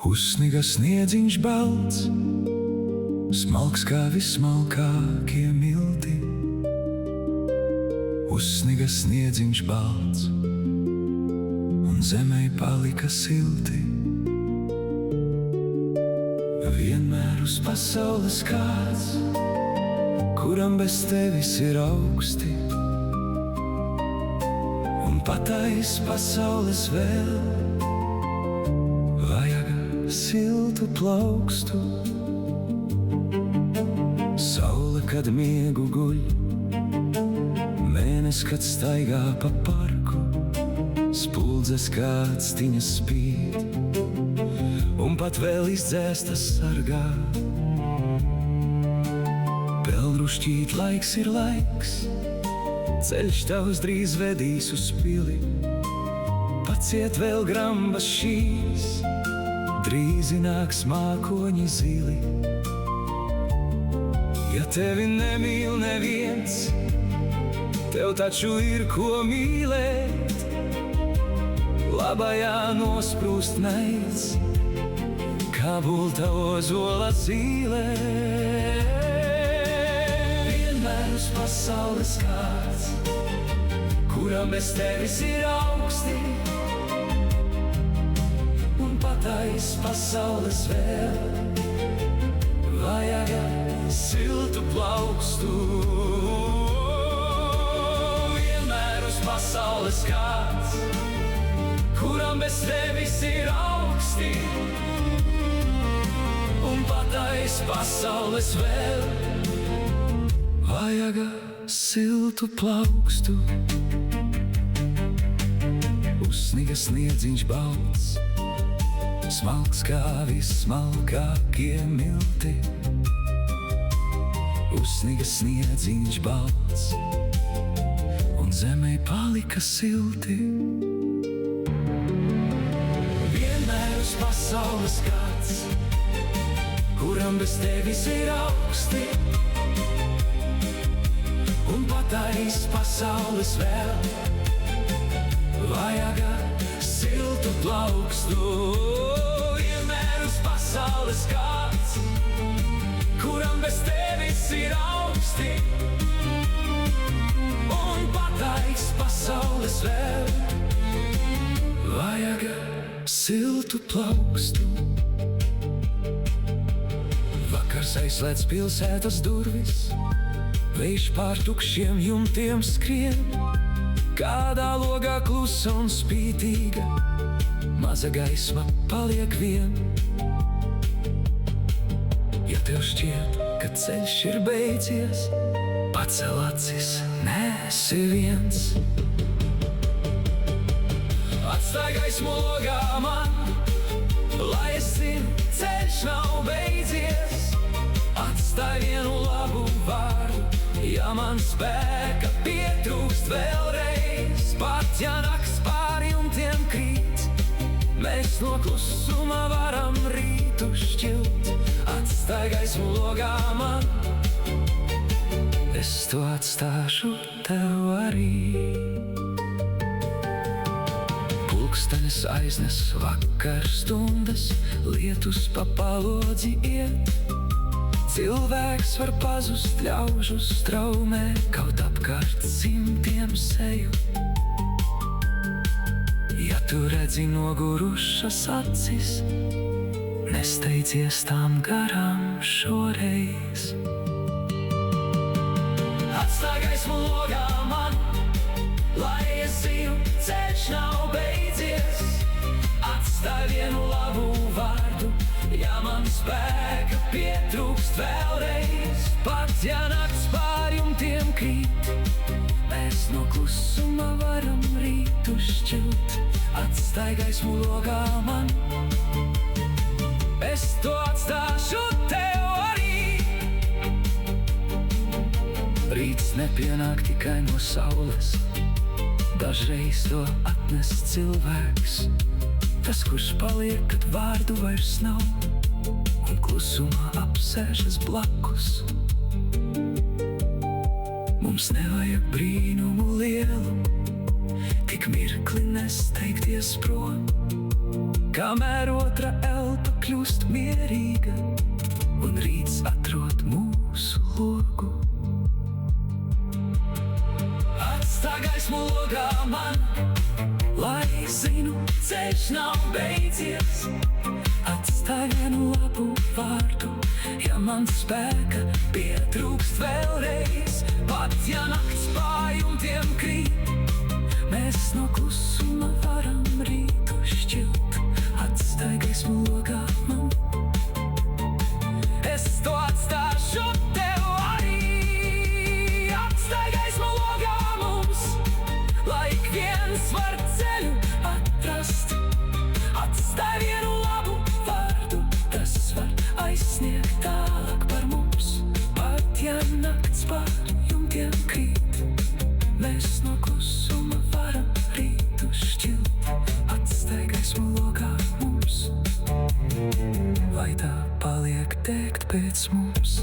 Uzsniga sniedziņš balts, smalks kā vismalkākie milti. Uzsniga sniedziņš balts, un zemei palika silti. Vienmēr uz pasaules kāds, kuram bez tevis ir augsti, un patais pasaules vēl vajag siltu plaukstu. Saule, kad miegu guļ, mēnes, kad staigā pa parku, spuldzes kāds tiņas spīd, un pat vēl izdzēstas sargā. Pelrušķīt laiks ir laiks, ceļš tavs drīz vedīs uz pili. Paciet vēl grambas šīs, drīz nāks mākoņi zili. Ja tevi nemīl neviens, tev taču ir ko mīlēt. Labajā nosprūst naids, kā bulta ozola zīlē. Vienmēr uz pasaules kāds, kuram bez tevis ir augsti, un patais pasaules vēl vajag siltu plaukstu. Vienmēr uz pasaules kāds, kuram bez tevis ir augsti, un patais pasaules vēl vajag siltu plaukstu. Uzsniga sniedziņš balts, smalks kā vismalkākie milti. Uzsniga sniedziņš balts, un zemei palika silti. Vienmēr uz pasaules kāds, kuram bez tevis ir augsti, un patais pasaules vēl vajag siltu plaukstu. Vienmēr uz pasaules kāds, kuram bez tevis ir augsti, un patais pasaules vēl vajag siltu plaukstu. Vakars aizslēdz pilsētas durvis, vējš pār tukšiem jumtiem skrien. Kādā logā klusa un spītīga, maza gaisma paliek vien. Ja tev šķiet, ka ceļš ir beidzies, pacel acis, neesi viens. Atstāj gaismu logā man, lai es zinu, ceļš nav beidzies. Atstāj vienu labu vārdu, ja man spēka pietrūkst vēlreiz. Pat ja nakts pār jumtiem krīt, mēs no klusuma varam rītu šķilt. Atstāj gaismu logā man, es to atstāšu tev arī. Pulkstenis aiznes vakar stundas, lietus pa palodzi iet. Cilvēks var pazust ļaužu straumē, kaut apkārt simtiem seju. Ja tu redzi nogurušas acis, nesteidzies tām garām šoreiz. Atstāj gaismu logā man, lai es zinu, ceļš nav beidzies. Atstāj vienu labu vārdu, ja man spēka pietrūkst vēlreiz. Pat ja nakts pār jumtiem krīt, mēs no klusuma varam rītu šķilt. Atstāj gaismu logā man, es to atstāšu tev arī. Rīts nepienāk tikai no saules, dažreiz to atnes cilvēks. Tas, kurš paliek, kad vārdu vairs nav, un klusumā apsēžas blakus. Mums nevajag brīnumu lielu, tik mirkli nesteigties prom, kamēr otra elpa derīga, un rīts atrod mūsu logu. Atstāj gaismu logā man, lai zinu, ceļš nav beidzies. Atstāj vienu labu vārdu, ja man spēka pietrūkst vēlreiz. Pat ja nakts pājumtiem krīt, mēs no klusuma varam rītu šķilt. Atstāj gaismu logā man, es to atstāšu tev arī. Atstāj gaismu logā mums, lai ik viens var ceļu atrast. Atstāj vienu labu vārdu, tas var aizsniegt tālāk par mums. Pat ja nakts pār jumtiem krīt, mēs no klusuma varam rītu šķilt. Atstāj gaismu logā mums, lai tā paliek degt pēc mums.